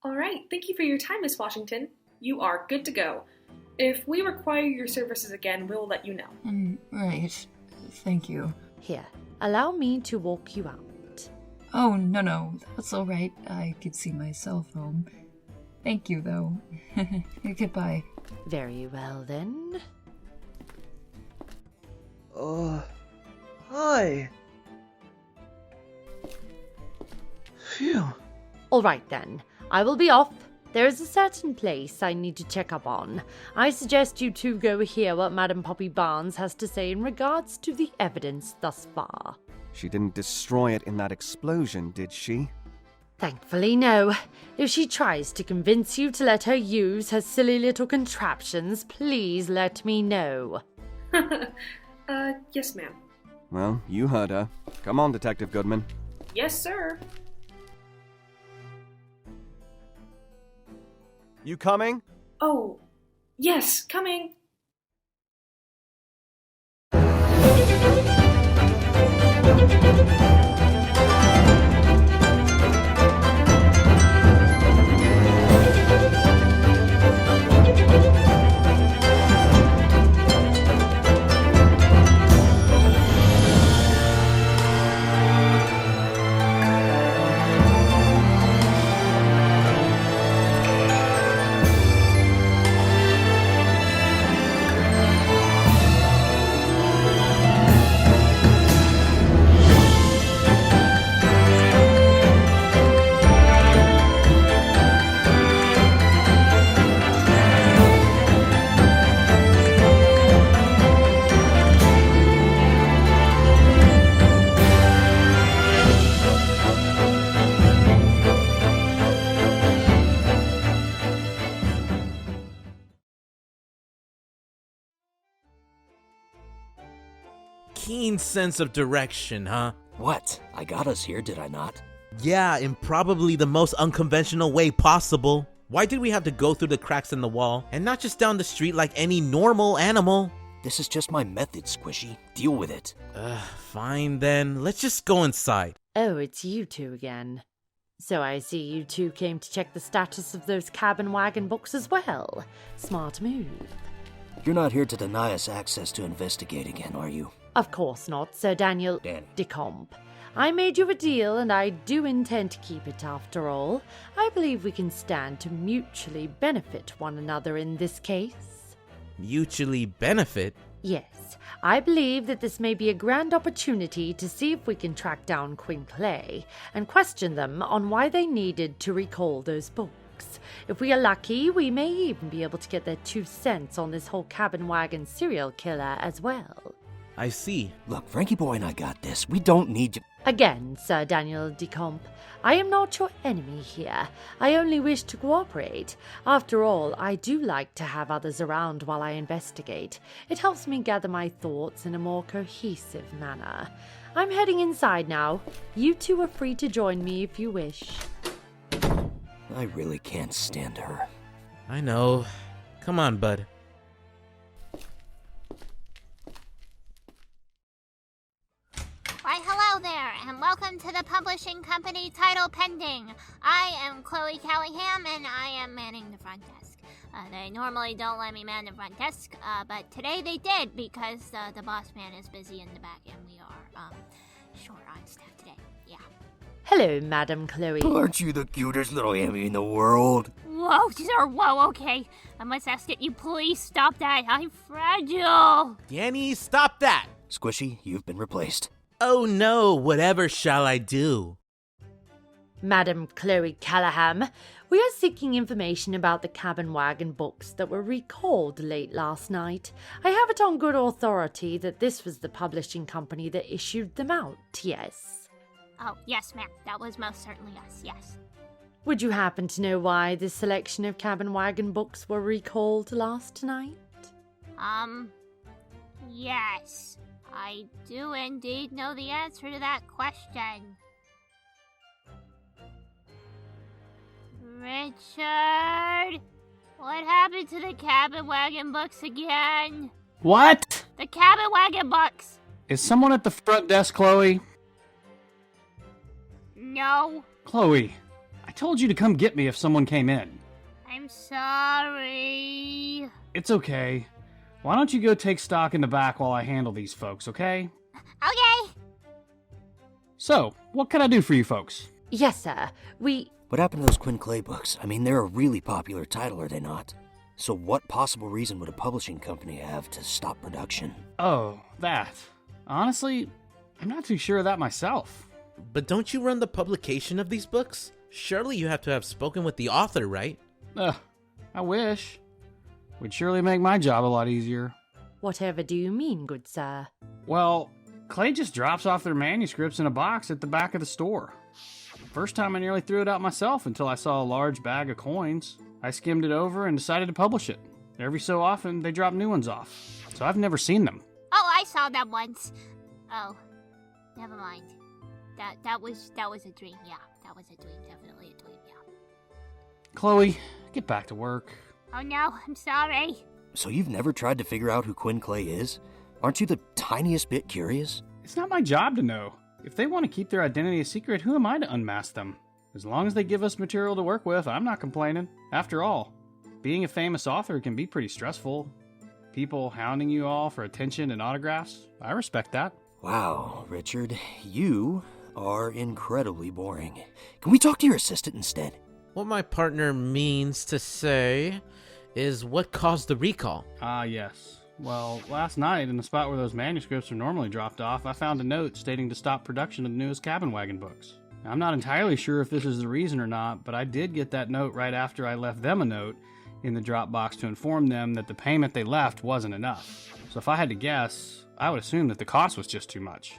All right, thank you for your time, Miss Washington. You are good to go. If we require your services again, we'll let you know. Right. Thank you. Here, allow me to walk you out. Oh, no, that's all right. I could see myself home. Thank you, though. Goodbye. Very well, then. Hi. Phew. All right, then. I will be off. There is a certain place I need to check up on. I suggest you two go hear what Madam Poppy Barnes has to say in regards to the evidence thus far. She didn't destroy it in that explosion, did she? Thankfully, no. If she tries to convince you to let her use her silly little contraptions, please let me know. Yes, ma'am. Well, you heard her. Come on, Detective Goodman. Yes, sir. You coming? Oh, yes, coming. Keen sense of direction, huh? What? I got us here, did I not? Yeah, in probably the most unconventional way possible. Why did we have to go through the cracks in the wall and not just down the street like any normal animal? This is just my method, Squishy. Deal with it. Fine then. Let's just go inside. Oh, it's you two again. So I see you two came to check the status of those cabin wagon books as well. Smart move. You're not here to deny us access to investigate again, are you? Of course not, Sir Daniel DeComp. I made you a deal, and I do intend to keep it after all. I believe we can stand to mutually benefit one another in this case. Mutually benefit? Yes, I believe that this may be a grand opportunity to see if we can track down Queen Clay and question them on why they needed to recall those books. If we are lucky, we may even be able to get their 2 cents on this whole cabin wagon serial killer as well. I see. Look, Frankie Boy and I got this. We don't need you. Again, Sir Daniel DeComp, I am not your enemy here. I only wish to cooperate. After all, I do like to have others around while I investigate. It helps me gather my thoughts in a more cohesive manner. I'm heading inside now. You two are free to join me if you wish. I really can't stand her. I know. Come on, bud. Why, hello there, and welcome to the publishing company Title Pending. I am Chloe Calliham, and I am manning the front desk. They normally don't let me man the front desk, but today they did because the boss man is busy in the back, and we are short on staff today. Yeah. Hello, Madam Chloe. Aren't you the cutest little Emmy in the world? Whoa, sir, whoa, okay. I must ask that you please stop that. I'm fragile. Yanni, stop that! Squishy, you've been replaced. Oh no, whatever shall I do? Madam Chloe Calliham, we are seeking information about the cabin wagon books that were recalled late last night. I have it on good authority that this was the publishing company that issued them out, yes? Oh, yes, ma'am. That was most certainly us, yes. Would you happen to know why this selection of cabin wagon books were recalled last night? Yes. I do indeed know the answer to that question. Richard, what happened to the cabin wagon books again? What? The cabin wagon books! Is someone at the front desk, Chloe? No. Chloe, I told you to come get me if someone came in. I'm sorry. It's okay. Why don't you go take stock in the back while I handle these folks, okay? Okay. So, what can I do for you folks? Yes, sir. What happened to those Quinn Clay books? I mean, they're a really popular title, are they not? So what possible reason would a publishing company have to stop production? Oh, that. Honestly, I'm not too sure of that myself. But don't you run the publication of these books? Surely you have to have spoken with the author, right? I wish. Would surely make my job a lot easier. Whatever do you mean, good sir? Well, Clay just drops off their manuscripts in a box at the back of the store. First time I nearly threw it out myself until I saw a large bag of coins. I skimmed it over and decided to publish it. Every so often, they drop new ones off. So I've never seen them. Oh, I saw that once. Oh, never mind. That was a dream. Yeah, that was a dream. Definitely a dream. Yeah. Chloe, get back to work. Oh no, I'm sorry. So you've never tried to figure out who Quinn Clay is? Aren't you the tiniest bit curious? It's not my job to know. If they want to keep their identity a secret, who am I to unmask them? As long as they give us material to work with, I'm not complaining. After all, being a famous author can be pretty stressful. People hounding you all for attention and autographs, I respect that. Wow, Richard, you are incredibly boring. Can we talk to your assistant instead? What my partner means to say is what caused the recall. Yes. Well, last night, in the spot where those manuscripts are normally dropped off, I found a note stating to stop production of the newest cabin wagon books. Now, I'm not entirely sure if this is the reason or not, but I did get that note right after I left them a note in the drop box to inform them that the payment they left wasn't enough. So if I had to guess, I would assume that the cost was just too much.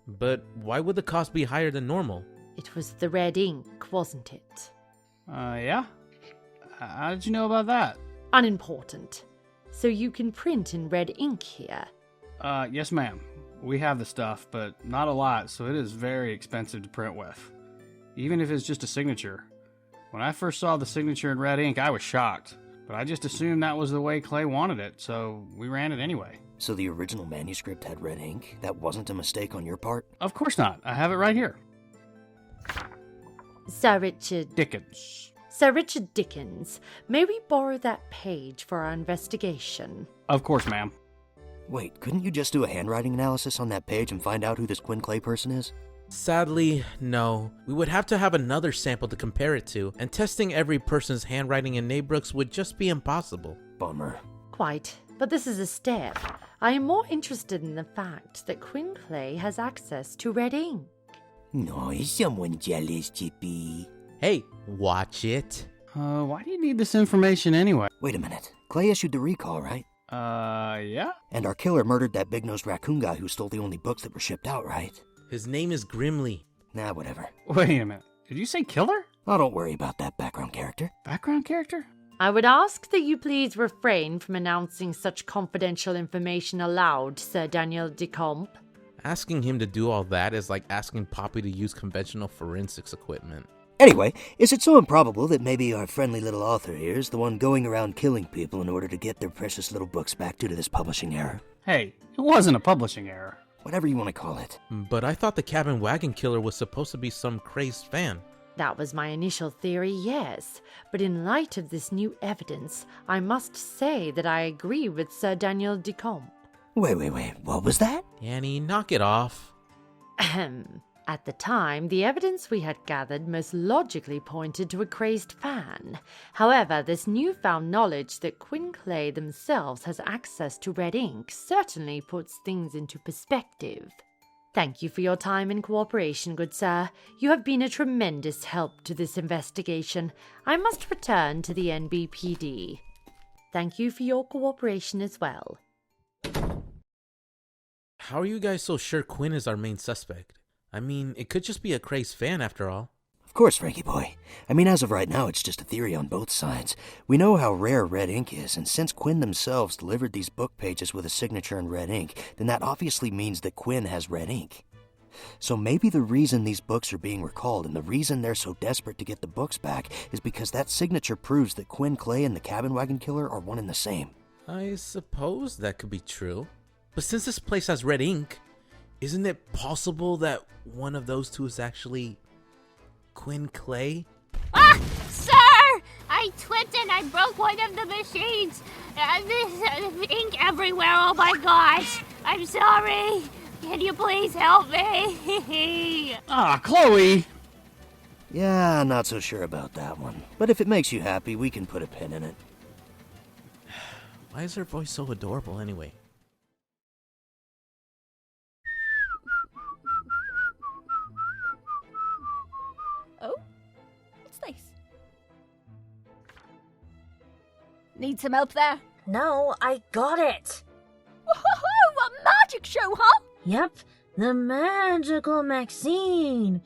But why would the cost be higher than normal? It was the red ink, wasn't it? Yeah? How did you know about that? Unimportant. So you can print in red ink here? Yes, ma'am. We have the stuff, but not a lot, so it is very expensive to print with. Even if it's just a signature. When I first saw the signature in red ink, I was shocked. But I just assumed that was the way Clay wanted it, so we ran it anyway. So the original manuscript had red ink? That wasn't a mistake on your part? Of course not. I have it right here. Sir Richard... Dickens. Sir Richard Dickens, may we borrow that page for our investigation? Of course, ma'am. Wait, couldn't you just do a handwriting analysis on that page and find out who this Quinn Clay person is? Sadly, no. We would have to have another sample to compare it to, and testing every person's handwriting in Naybrooks would just be impossible. Bummer. Quite, but this is a step. I am more interested in the fact that Quinn Clay has access to red ink. No, is someone jealous, Chippy? Hey, watch it. Why do you need this information anyway? Wait a minute. Clay issued the recall, right? Yeah? And our killer murdered that big-nosed raccoon guy who stole the only books that were shipped out, right? His name is Grimly. Nah, whatever. Wait a minute. Did you say killer? Oh, don't worry about that background character. Background character? I would ask that you please refrain from announcing such confidential information aloud, Sir Daniel DeComp. Asking him to do all that is like asking Poppy to use conventional forensics equipment. Anyway, is it so improbable that maybe our friendly little author here is the one going around killing people in order to get their precious little books back due to this publishing error? Hey, it wasn't a publishing error. Whatever you want to call it. But I thought the cabin wagon killer was supposed to be some crazed fan. That was my initial theory, yes. But in light of this new evidence, I must say that I agree with Sir Daniel DeComp. Wait, what was that? Annie, knock it off. Ahem. At the time, the evidence we had gathered most logically pointed to a crazed fan. However, this newfound knowledge that Quinn Clay themselves has access to red ink certainly puts things into perspective. Thank you for your time and cooperation, good sir. You have been a tremendous help to this investigation. I must return to the NBPD. Thank you for your cooperation as well. How are you guys so sure Quinn is our main suspect? I mean, it could just be a crazed fan after all. Of course, Frankie boy. I mean, as of right now, it's just a theory on both sides. We know how rare red ink is, and since Quinn themselves delivered these book pages with a signature in red ink, then that obviously means that Quinn has red ink. So maybe the reason these books are being recalled and the reason they're so desperate to get the books back is because that signature proves that Quinn Clay and the cabin wagon killer are one and the same. I suppose that could be true. But since this place has red ink, isn't it possible that one of those two is actually Quinn Clay? Ah! Sir! I tripped and I broke one of the machines. There's ink everywhere, oh my gosh. I'm sorry. Can you please help me? Ah, Chloe! Yeah, not so sure about that one. But if it makes you happy, we can put a pin in it. Why is her voice so adorable anyway? Oh? What's this? Need some help there? No, I got it. Whoa, a magic show, huh? Yep, the magical Maxine.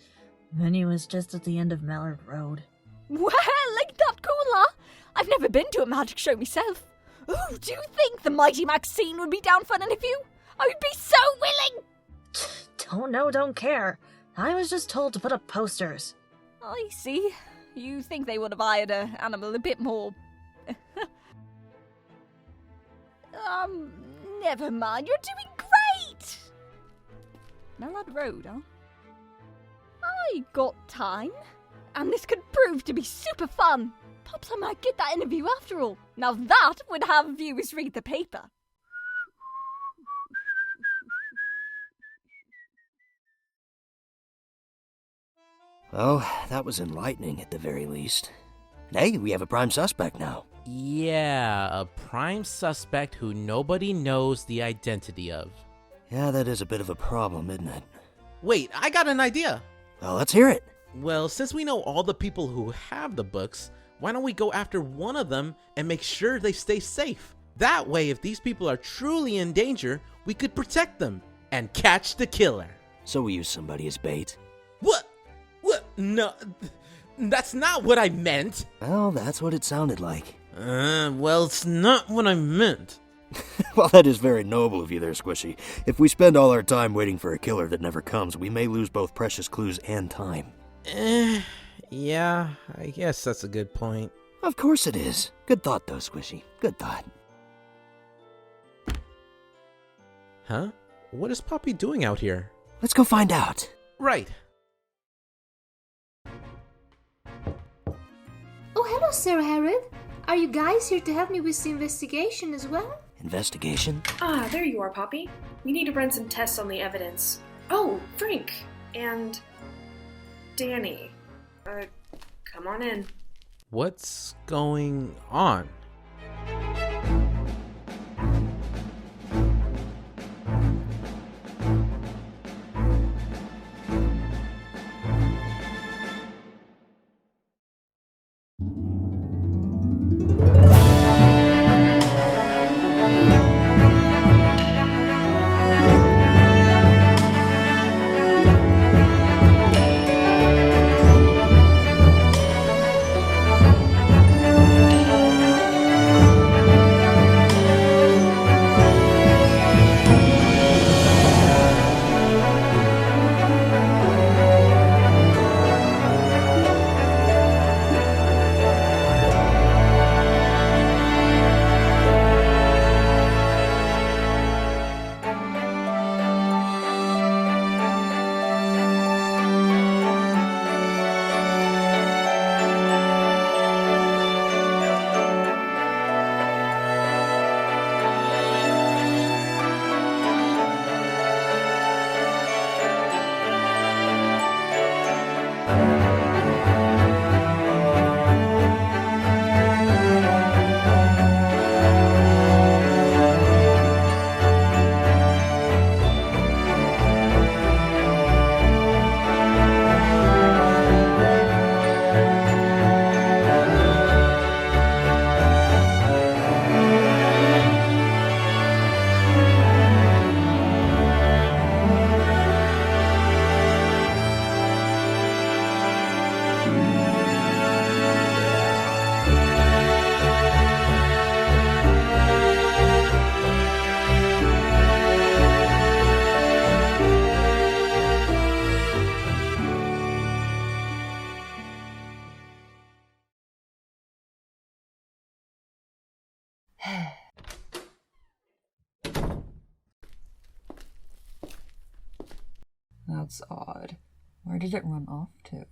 Venue was just at the end of Mallard Road. Well, ain't that cool, huh? I've never been to a magic show myself. Oh, do you think the mighty Maxine would be down for an interview? I would be so willing! Don't know, don't care. I was just told to put up posters. I see. You think they would have hired an animal a bit more... never mind. You're doing great! Mallard Road, huh? I got time. And this could prove to be super fun. Perhaps I might get that interview after all. Now that would have viewers read the paper. Oh, that was enlightening at the very least. Hey, we have a prime suspect now. Yeah, a prime suspect who nobody knows the identity of. Yeah, that is a bit of a problem, isn't it? Wait, I got an idea. Well, let's hear it. Well, since we know all the people who have the books, why don't we go after one of them and make sure they stay safe? That way, if these people are truly in danger, we could protect them and catch the killer. So we use somebody as bait? What? No, that's not what I meant. Well, that's what it sounded like. Well, it's not what I meant. Well, that is very noble of you there, Squishy. If we spend all our time waiting for a killer that never comes, we may lose both precious clues and time. Yeah, I guess that's a good point. Of course it is. Good thought, though, Squishy. Good thought. Huh? What is Poppy doing out here? Let's go find out. Right. Oh, hello, Sarah Harrod. Are you guys here to help me with the investigation as well? Investigation? Ah, there you are, Poppy. We need to run some tests on the evidence. Oh, Frank! And... Danny. Come on in. What's going on? That's odd. Where did it run off to?